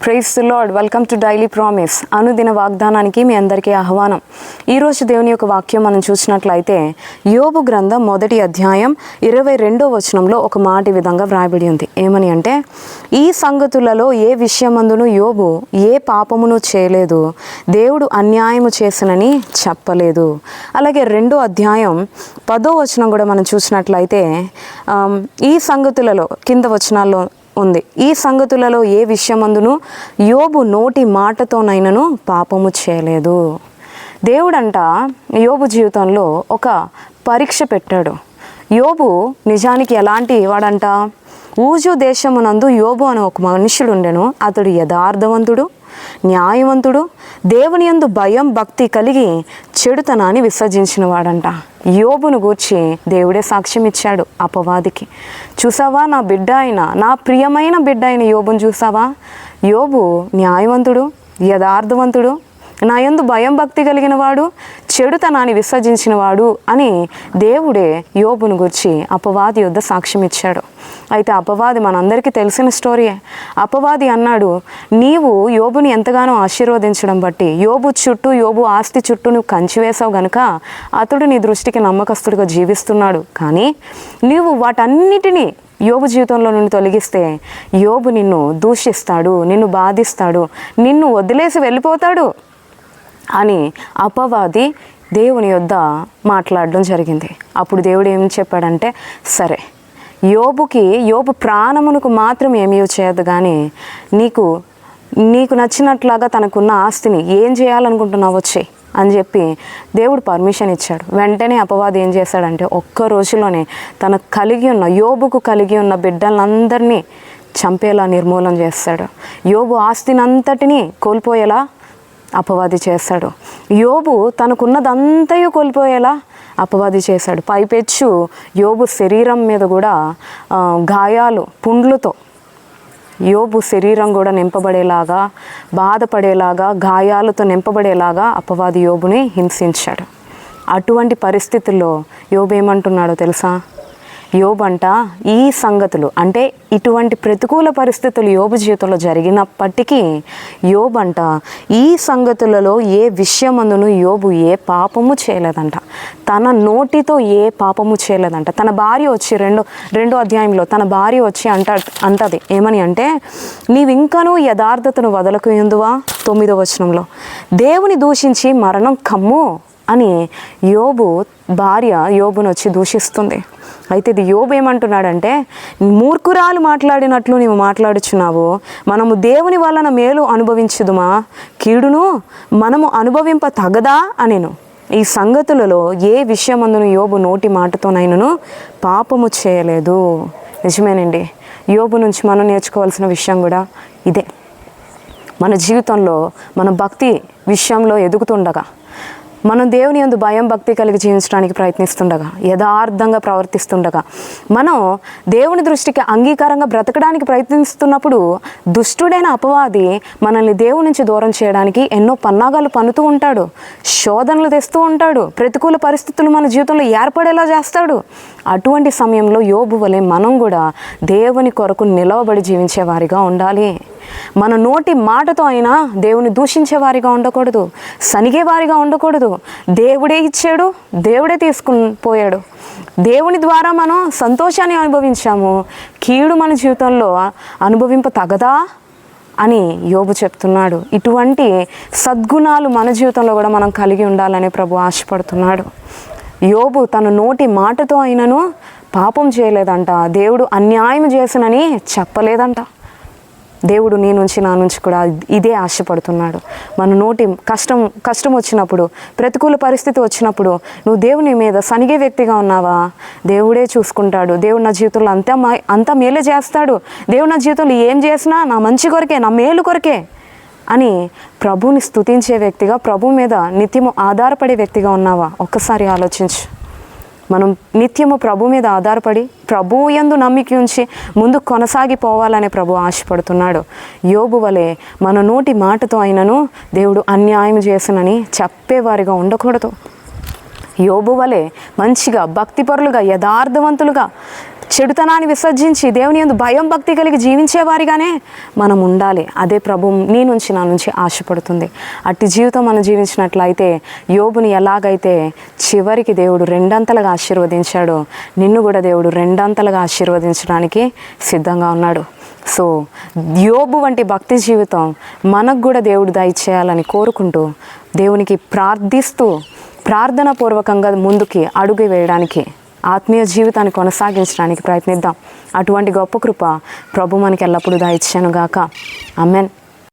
Praise the lord. Welcome to daily promise. అనుదిన వాగ్దానానికి మీ అందరికీ ఆహ్వానం. ఈరోజు దేవుని యొక్క వాక్యం మనం చూసినట్లయితే యోబు గ్రంథం 1వ అధ్యాయం 22వ వచనంలో ఒక మాట ఈ విధంగా వ్రాయబడి ఉంది. ఏమని అంటే, ఈ సంగతులలో ఏ విషయమందును యోబు ఏ పాపమును చేయలేదు, దేవుడు అన్యాయము చేసినని చెప్పలేదు. అలాగే 2వ అధ్యాయం 10వ వచనం కూడా మనం చూసినట్లయితే ఈ సంగతులలో కింద వచనాల్లో ఉంది, ఈ సంగతులలో ఏ విషయమందును యోబు నోటి మాటతోనైనను పాపము చేయలేదు. దేవుడంట యోబు జీవితంలో ఒక పరీక్ష పెట్టాడు. యోబు నిజానికి ఎలాంటి వాడంట, ఊజు దేశమునందు యోబు అనే ఒక మనుషుడు ఉండెను. అతడు యథార్థవంతుడు, న్యాయవంతుడు, దేవుని యందు భయం భక్తి కలిగి చెడుతనాన్ని విసర్జించిన వాడంట. యోబును గూర్చి దేవుడే సాక్ష్యం ఇచ్చాడు అపవాదికి. చూసావా, నా బిడ్డ అయిన, నా ప్రియమైన బిడ్డ అయిన యోబును చూసావా, యోబు న్యాయవంతుడు, యథార్థవంతుడు, నా యందు భయం భక్తి కలిగిన వాడు, చెడుతనాన్ని విసర్జించిన వాడు అని దేవుడే యోబును గురించి అపవాది యొద్ద సాక్ష్యం ఇచ్చాడు. అయితే అపవాది మనందరికీ తెలిసిన స్టోరీయే. అపవాది అన్నాడు, నీవు యోబుని ఎంతగానో ఆశీర్వదించడం బట్టి, యోబు చుట్టూ, యోబు ఆస్తి చుట్టూ నువ్వు కంచి వేసావు గనుక అతడు నీ దృష్టికి నమ్మకస్తుడిగా జీవిస్తున్నాడు. కానీ నీవు వాటన్నిటినీ యోబు జీవితంలో నుండి తొలగిస్తే యోబు నిన్ను దూషిస్తాడు, నిన్ను బాధిస్తాడు, నిన్ను వదిలేసి వెళ్ళిపోతాడు అని అపవాది దేవుని యొద్ద మాట్లాడడం జరిగింది. అప్పుడు దేవుడు ఏం చెప్పాడంటే, సరే, యోబు ప్రాణమునకు మాత్రం ఏమీ చేయదు, కానీ నీకు నచ్చినట్లాగా తనకున్న ఆస్తిని ఏం చేయాలనుకుంటున్నావు వచ్చి అని చెప్పి దేవుడు పర్మిషన్ ఇచ్చాడు. వెంటనే అపవాది ఏం చేశాడంటే, ఒక్క రోజులోనే యోబుకు కలిగి ఉన్న బిడ్డలందరినీ చంపేలా నిర్మూలన చేస్తాడు. యోబు ఆస్తిని అంతటినీ కోల్పోయేలా అపవాది చేశాడు. యోబు తనకున్నదంతయు కోల్పోయేలా అపవాది చేశాడు. పైపెచ్చు యోబు శరీరం మీద కూడా గాయాలు, పుండ్లతో యోబు శరీరం కూడా నింపబడేలాగా, బాధపడేలాగా, గాయాలతో నింపబడేలాగా అపవాది యోబుని హింసించాడు. అటువంటి పరిస్థితుల్లో యోబు ఏమంటున్నాడో తెలుసా? యోబంట ఈ సంగతులు అంటే ఇటువంటి ప్రతికూల పరిస్థితులు యోబు జీవితంలో జరిగినప్పటికీ యోబంట ఈ సంగతులలో ఏ విషయమందును యోబు ఏ పాపము చేయలేదంట. తన నోటితో ఏ పాపము చేయలేదంట. తన భార్య వచ్చి రెండో అధ్యాయంలో తన భార్య వచ్చి అంటది ఏమని అంటే, నీవింకనూ యథార్థతను వదలకుయుందువా 9వ వచనంలో, దేవుని దూషించి మరణం కమ్ము అని యోబు భార్య యోబును వచ్చి దూషిస్తుంది. అయితే ఇది యోబు ఏమంటున్నాడంటే, మూర్ఖురాలు మాట్లాడినట్లు నీవు మాట్లాడుచున్నావు, మనము దేవుని వలన మేలు అనుభవించుదుమా, కీడును మనము అనుభవింప తగదా అనెను. ఈ సంగతులలో ఏ విషయమందును యోబు నోటి మాటతోనైనను పాపము చేయలేదు. నిజమేనండి, యోబు నుంచి మనం నేర్చుకోవాల్సిన విషయం కూడా ఇదే. మన జీవితంలో మన భక్తి విషయంలో ఎదుగుతుండగా, మనం దేవుని యందు భయం భక్తి కలిగి జీవించడానికి ప్రయత్నిస్తుండగా, యథార్థంగా ప్రవర్తిస్తుండగా, మనం దేవుని దృష్టికి అంగీకారంగా బ్రతకడానికి ప్రయత్నిస్తున్నప్పుడు దుష్టుడైన అపవాది మనల్ని దేవుని నుంచి దూరం చేయడానికి ఎన్నో పన్నాగాలు పన్నుతూ ఉంటాడు, శోధనలు తెస్తూ ఉంటాడు, ప్రతికూల పరిస్థితులు మన జీవితంలో ఏర్పడేలా చేస్తాడు. అటువంటి సమయంలో యోబు వలె మనం కూడా దేవుని కొరకు నిలవబడి జీవించే వారిగా ఉండాలి. మన నోటి మాటతో అయినా దేవుని దూషించే వారిగా ఉండకూడదు, సనిగే వారిగా ఉండకూడదు. దేవుడే ఇచ్చాడు, దేవుడే తీసుకుని పోయాడు. దేవుని ద్వారా మనం సంతోషాన్ని అనుభవించాము, కీడు మన జీవితంలో అనుభవింప తగదా అని యోబు చెప్తున్నాడు. ఇటువంటి సద్గుణాలు మన జీవితంలో కూడా మనం కలిగి ఉండాలని ప్రభు ఆశపడుతున్నాడు. యోబు తన నోటి మాటతో అయినను పాపం చేయలేదంట. దేవుడు అన్యాయం చేసినని చెప్పలేదంట. దేవుడు నీ నుంచి నా నుంచి కూడా ఇదే ఆశపడుతున్నాడు. మన నోటి కష్టం వచ్చినప్పుడు, ప్రతికూల పరిస్థితి వచ్చినప్పుడు నువ్వు దేవుని మీద సనిగే వ్యక్తిగా ఉన్నావా, దేవుడే చూసుకుంటాడు. దేవుడు నా జీవితంలో అంతా మేలే చేస్తాడు. దేవుడు నా జీవితంలో ఏం చేసినా నా మంచి కొరకే, నా మేలు కొరకే అని ప్రభువుని స్తుతించే వ్యక్తిగా, ప్రభు మీద నిత్యము ఆధారపడే వ్యక్తిగా ఉన్నావా? ఒక్కసారి ఆలోచించు. మనం నిత్యము ప్రభు మీద ఆధారపడి ప్రభువు యందు నమ్మిక ఉంచి ముందు కొనసాగిపోవాలనే ప్రభు ఆశపడుతున్నాడు. యోబు వలె మన నోటి మాటతో అయినను దేవుడు అన్యాయం చేసినని చెప్పేవారిగా ఉండకూడదు. యోబు వలె మంచిగా, భక్తిపరులుగా, యథార్థవంతులుగా, చెడుతనాన్ని విసర్జించి దేవుని యందు భయం భక్తి కలిగి జీవించేవారిగానే మనం ఉండాలి. అదే ప్రభు నీ నుంచి నా నుంచి ఆశపడుతుంది. అట్టి జీవితం మనం జీవించినట్లయితే యోబుని ఎలాగైతే చివరికి దేవుడు రెండంతలుగా ఆశీర్వదించాడో నిన్ను కూడా దేవుడు రెండంతలుగా ఆశీర్వదించడానికి సిద్ధంగా ఉన్నాడు. సో యోబు వంటి భక్తి జీవితం మనకు కూడా దేవుడు దయచేయాలని కోరుకుంటూ దేవునికి ప్రార్థిస్తూ ప్రార్థనాపూర్వకంగా ముందుకి అడుగు వేయడానికి ఆత్మీయ జీవితాన్ని కొనసాగించడానికి ప్రయత్నిద్దాం. అటువంటి గొప్ప కృప ప్రభు మనకి ఎల్లప్పుడూ దయచేయనుగాక. ఆమేన్.